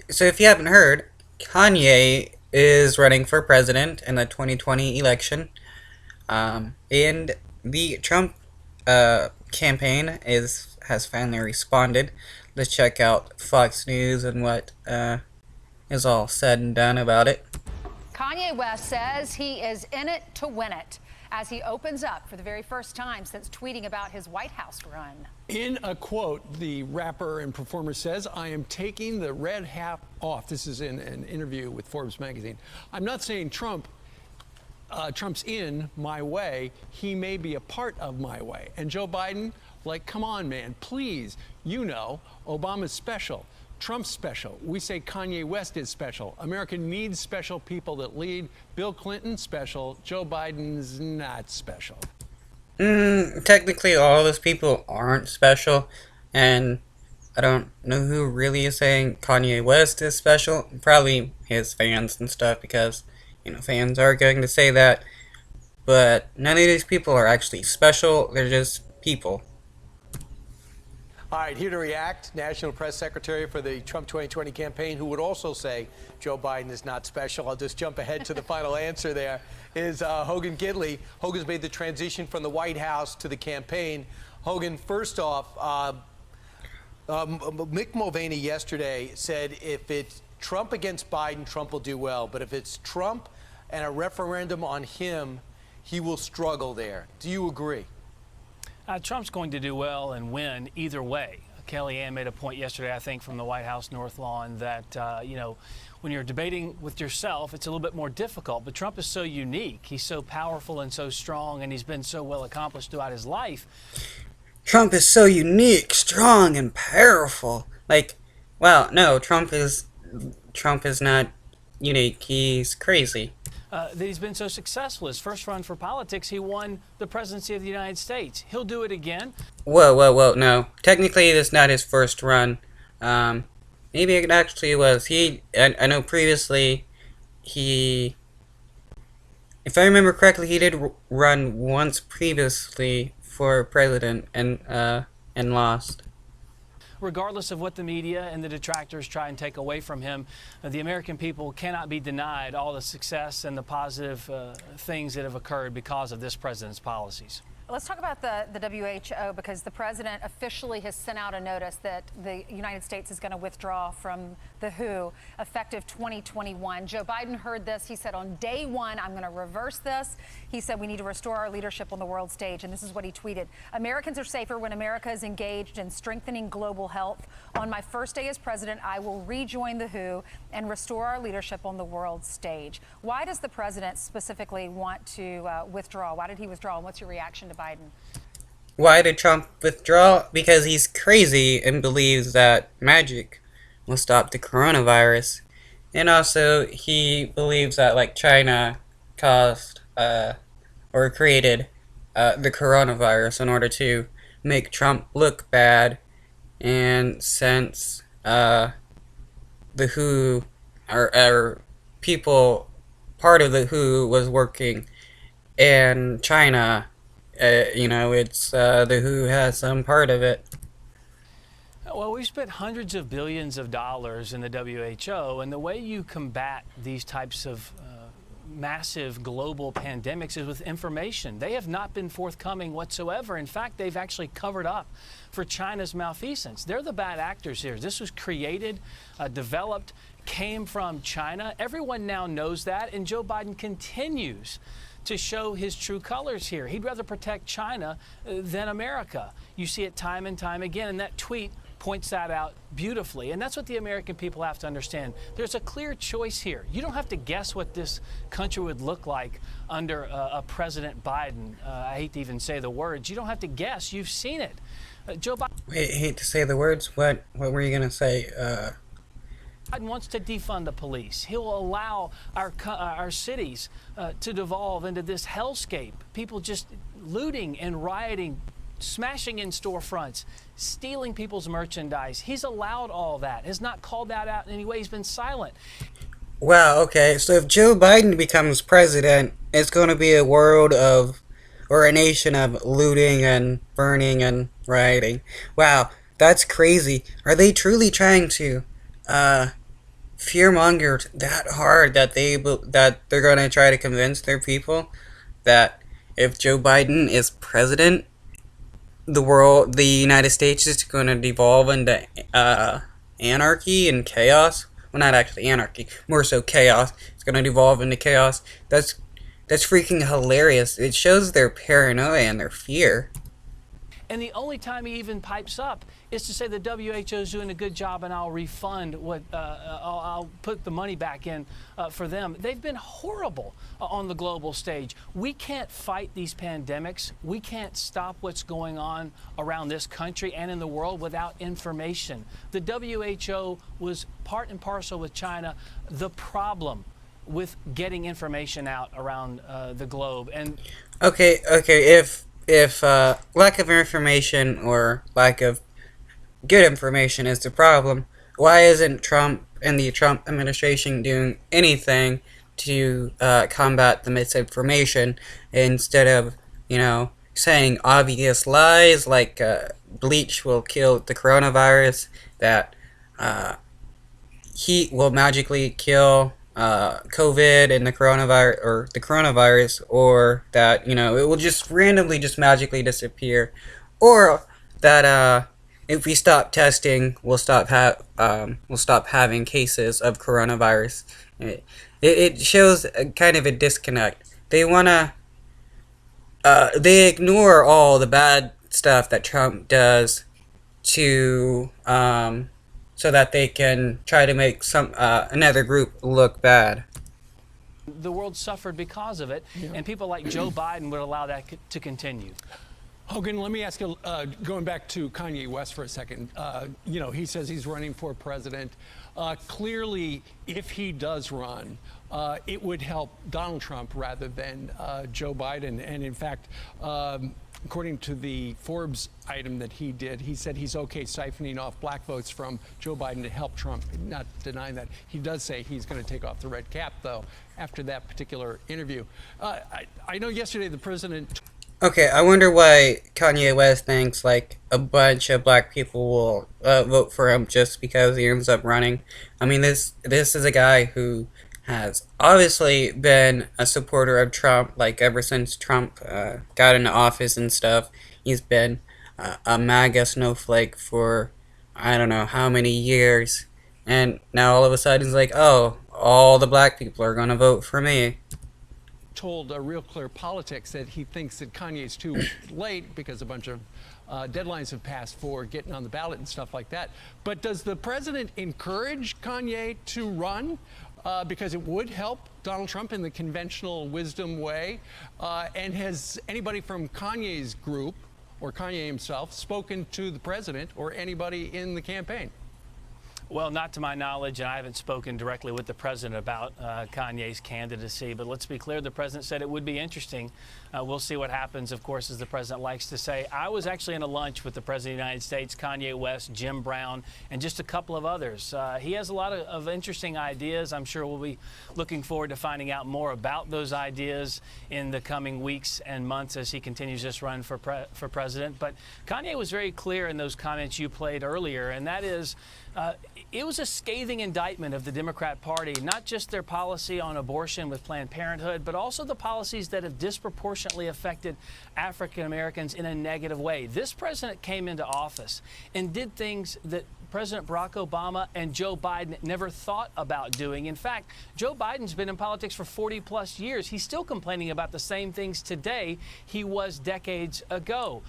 So if you haven't heard, Kanye is running for president in the 2020 election, and the Trump campaign has finally responded. Let's check out Fox News and what is all said and done about it. Kanye West says he is in it to win it as he opens up for the very first time since tweeting about his White House run. In a quote, the rapper and performer says, "I am taking the red hat off." This is in an interview with Forbes magazine. "I'm not saying Trump's in my way. He may be a part of my way." And Joe Biden, like, come on, man, please. You know, Obama's special. Trump's special. We say Kanye West is special. America needs special people that lead. Bill Clinton, special. Joe Biden's not special. Technically, all those people aren't special, and I don't know who really is saying Kanye West is special. Probably his fans and stuff, because, fans are going to say that. But none of these people are actually special, they're just people. All right, here to react, National Press Secretary for the Trump 2020 campaign, who would also say Joe Biden is not special. I'll just jump ahead to the final answer there, is Hogan Gidley. Hogan's made the transition from the White House to the campaign. Hogan, first off, Mick Mulvaney yesterday said if it's Trump against Biden, Trump will do well. But if it's Trump and a referendum on him, he will struggle there. Do you agree? Trump's going to do well and win either way. Kellyanne made a point yesterday, I think, from the White House North Lawn that, when you're debating with yourself, it's a little bit more difficult. But Trump is so unique. He's so powerful and so strong, and he's been so well accomplished throughout his life. Trump is so unique, strong, and powerful. No, Trump is not unique. He's crazy. That he's been so successful. His first run for politics, he won the presidency of the United States. He'll do it again. Whoa, no. Technically, this is not his first run. Maybe it actually was. I know previously, if I remember correctly, he did run once previously for president and lost. Regardless of what the media and the detractors try and take away from him, the American people cannot be denied all the success and the positive things that have occurred because of this president's policies. Let's talk about the WHO, because the president officially has sent out a notice that the United States is going to withdraw from the WHO effective 2021. Joe Biden heard this. He said on day one, I'm going to reverse this. He said we need to restore our leadership on the world stage. And this is what he tweeted. Americans are safer when America is engaged in strengthening global health. On my first day as president, I will rejoin the WHO and restore our leadership on the world stage. Why does the president specifically want to withdraw? Why did he withdraw? And what's your reaction to Biden? Why did Trump withdraw? Because he's crazy and believes that magic will stop the coronavirus. And also, he believes that, China caused or created the coronavirus in order to make Trump look bad. And since the WHO, or people, part of the WHO was working in China, it's the WHO has some part of it. Well, we've spent hundreds of billions of dollars in the WHO, and the way you combat these types of massive global pandemics is with information. They have not been forthcoming whatsoever. In fact, they've actually covered up for China's malfeasance. They're the bad actors here. This was created, developed, came from China. Everyone now knows that, and Joe Biden continues to show his true colors here. He'd rather protect China than America. You see it time and time again, and that tweet points that out beautifully. And that's what the American people have to understand. There's a clear choice here. You don't have to guess what this country would look like under a President Biden. I hate to even say the words. You don't have to guess. You've seen it. Joe Biden. Wait, hate to say the words. What were you gonna say? Biden wants to defund the police. He'll allow our cities to devolve into this hellscape. People just looting and rioting, smashing in storefronts, stealing people's merchandise. He's allowed all that, has not called that out in any way. He's been silent. Wow, okay, so if Joe Biden becomes president, it's going to be a world of, or a nation of looting and burning and rioting. Wow, that's crazy. Are they truly trying to fear mongered that hard that they're gonna try to convince their people that if Joe Biden is president, the United States is going to devolve into anarchy and chaos. Well, not actually anarchy, more so chaos. It's going to devolve into chaos. That's freaking hilarious. It shows their paranoia and their fear. And the only time he even pipes up is to say the WHO is doing a good job and I'll refund what, I'll put the money back in for them. They've been horrible on the global stage. We can't fight these pandemics. We can't stop what's going on around this country and in the world without information. The WHO was part and parcel with China the problem with getting information out around the globe. And Okay, if lack of information or lack of good information is the problem, why isn't Trump and the Trump administration doing anything to combat the misinformation instead of, saying obvious lies like bleach will kill the coronavirus, that heat will magically kill COVID and the coronavirus, or that it will just randomly, just magically disappear, or that if we stop testing, we'll stop having cases of coronavirus. It shows kind of a disconnect. They ignore all the bad stuff that Trump does to so that they can try to make another group look bad. the world suffered because of it, and people like Joe Biden would allow that to continue. Hogan, let me ask you, going back to Kanye West for a second. He says he's running for president. Clearly, if he does run, it would help Donald Trump rather than Joe Biden. And in fact, according to the Forbes item that he did, he said he's okay siphoning off black votes from Joe Biden to help Trump, not denying that. He does say he's going to take off the red cap, though, after that particular interview. I know yesterday the president... Okay, I wonder why Kanye West thinks like a bunch of black people will vote for him just because he ends up running. I mean, this is a guy who has obviously been a supporter of Trump, like ever since Trump got into office and stuff. He's been a MAGA snowflake for I don't know how many years, and now all of a sudden he's like, oh, all the black people are gonna vote for me. Told Real Clear Politics that he thinks that Kanye's too late because a bunch of deadlines have passed for getting on the ballot and stuff like that. But does the president encourage Kanye to run? Because it would help Donald Trump in the conventional wisdom way. And has anybody from Kanye's group or Kanye himself spoken to the president or anybody in the campaign? Well, not to my knowledge, and I haven't spoken directly with the president about Kanye's candidacy, but let's be clear, the president said it would be interesting. We'll see what happens, of course, as the president likes to say. I was actually in a lunch with the president of the United States, Kanye West, Jim Brown, and just a couple of others. He has a lot of interesting ideas. I'm sure we'll be looking forward to finding out more about those ideas in the coming weeks and months as he continues this run for president. But Kanye was very clear in those comments you played earlier, and that is, it was a scathing indictment of the Democrat Party, not just their policy on abortion with Planned Parenthood, but also the policies that have disproportionately affected African Americans in a negative way. This president came into office and did things that President Barack Obama and Joe Biden never thought about doing. In fact, Joe Biden's been in politics for 40+ years. He's still complaining about the same things today he was decades ago.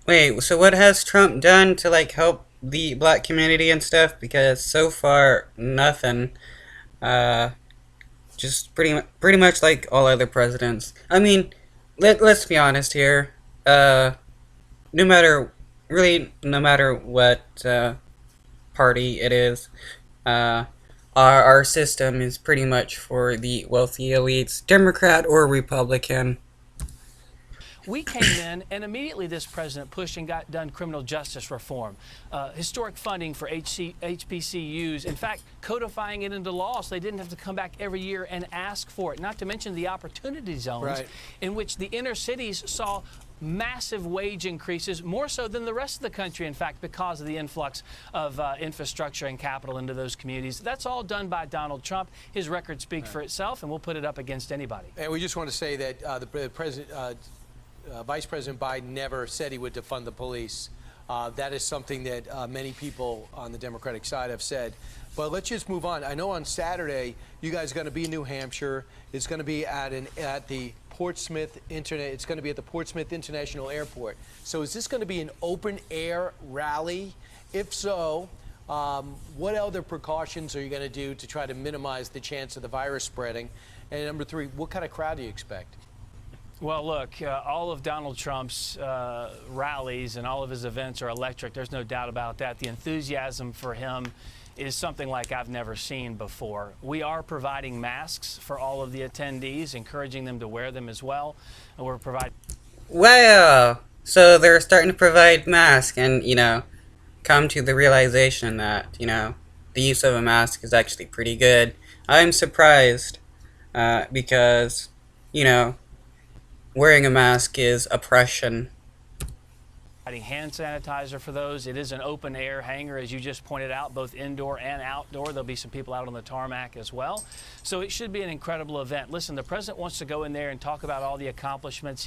Wait, so what has Trump done to like help the black community and stuff? Because so far nothing. Just pretty much like all other presidents. I mean, let's be honest here. No matter what party it is, our system is pretty much for the wealthy elites, Democrat or Republican. We came in, and immediately this president pushed and got done criminal justice reform, historic funding for HBCUs, in fact, codifying it into law so they didn't have to come back every year and ask for it, not to mention the opportunity zones in which the inner cities saw massive wage increases, more so than the rest of the country, in fact, because of the influx of infrastructure and capital into those communities. That's all done by Donald Trump. His record speaks for itself, and we'll put it up against anybody. And we just want to say that Vice President Biden never said he would defund the police. That is something that many people on the Democratic side have said. But let's just move on. I know on Saturday you guys are going to be in New Hampshire. It's going to be at the Portsmouth It's going to be at the Portsmouth International Airport. So is this going to be an open air rally? If so, what other precautions are you going to do to try to minimize the chance of the virus spreading? And number three, what kind of crowd do you expect? Well, look, all of Donald Trump's rallies and all of his events are electric. There's no doubt about that. The enthusiasm for him is something like I've never seen before. We are providing masks for all of the attendees, encouraging them to wear them as well. And we're providing... Wow! So they're starting to provide masks and, come to the realization that, the use of a mask is actually pretty good. I'm surprised because, wearing a mask is oppression. Hand sanitizer for those. It is an open air hangar, as you just pointed out, both indoor and outdoor. There'll be some people out on the tarmac as well. So it should be an incredible event. Listen, the president wants to go in there and talk about all the accomplishments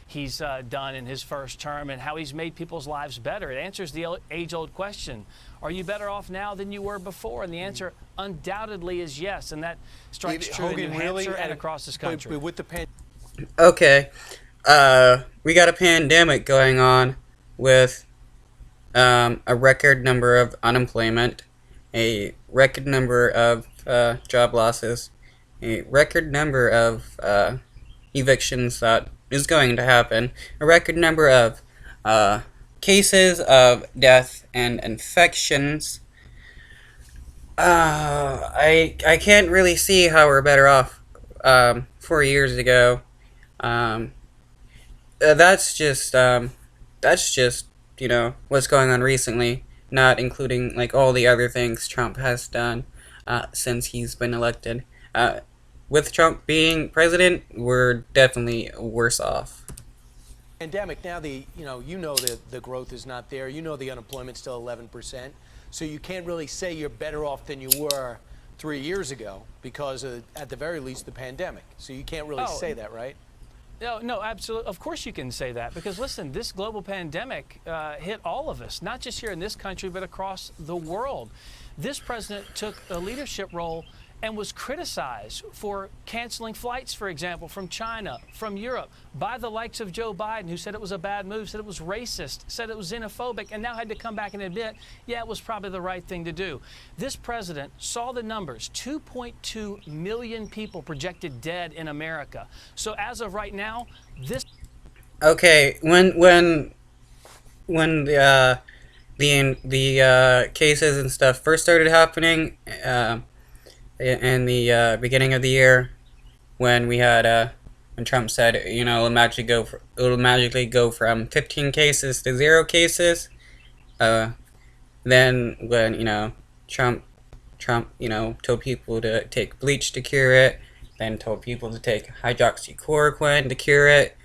he's done in his first term and how he's made people's lives better. It answers the age-old question, are you better off now than you were before? And the answer undoubtedly is yes, and that strikes true in New Hampshire and across this country. But with the Okay, we got a pandemic going on with a record number of unemployment, a record number of job losses, a record number of evictions that is going to happen, a record number of cases of death and infections. I can't really see how we're better off 4 years ago. That's just what's going on recently, not including like all the other things Trump has done since he's been elected. With Trump being president, we're definitely worse off. Pandemic, now the growth is not there. The unemployment's still 11%. So you can't really say you're better off than you were 3 years ago because of, at the very least, the pandemic. So you can't really say that, right? No, absolutely. Of course you can say that because, listen, this global pandemic hit all of us, not just here in this country, but across the world. This president took a leadership role and was criticized for canceling flights, for example, from China, from Europe, by the likes of Joe Biden, who said it was a bad move, said it was racist, said it was xenophobic, and now had to come back and admit, yeah, it was probably the right thing to do. This president saw the numbers, 2.2 million people projected dead in America. So as of right now, this... Okay, when the cases and stuff first started happening, in the beginning of the year, when we had when Trump said, it'll magically go from 15 cases to 0 cases. Then when Trump told people to take bleach to cure it, then told people to take hydroxychloroquine to cure it,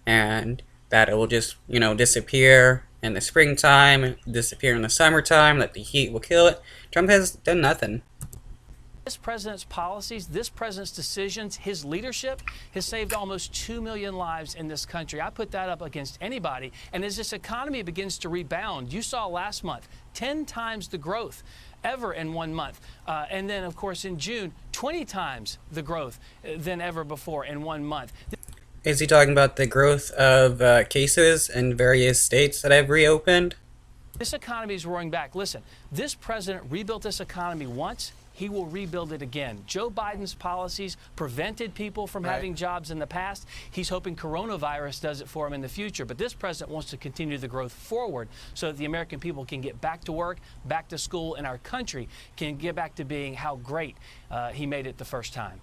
and that it will just disappear in the springtime, disappear in the summertime, that the heat will kill it. Trump has done nothing. This president's policies, this president's decisions, his leadership has saved almost 2 million lives in this country. I put that up against anybody. And as this economy begins to rebound, you saw last month 10 times the growth ever in 1 month. And then, of course, in June, 20 times the growth than ever before in 1 month. Is he talking about the growth of cases in various states that have reopened? This economy is roaring back. Listen, this president rebuilt this economy once. He will rebuild it again. Joe Biden's policies prevented people from having jobs in the past. He's hoping coronavirus does it for him in the future. But this president wants to continue the growth forward so that the American people can get back to work, back to school, and our country can get back to being how great he made it the first time.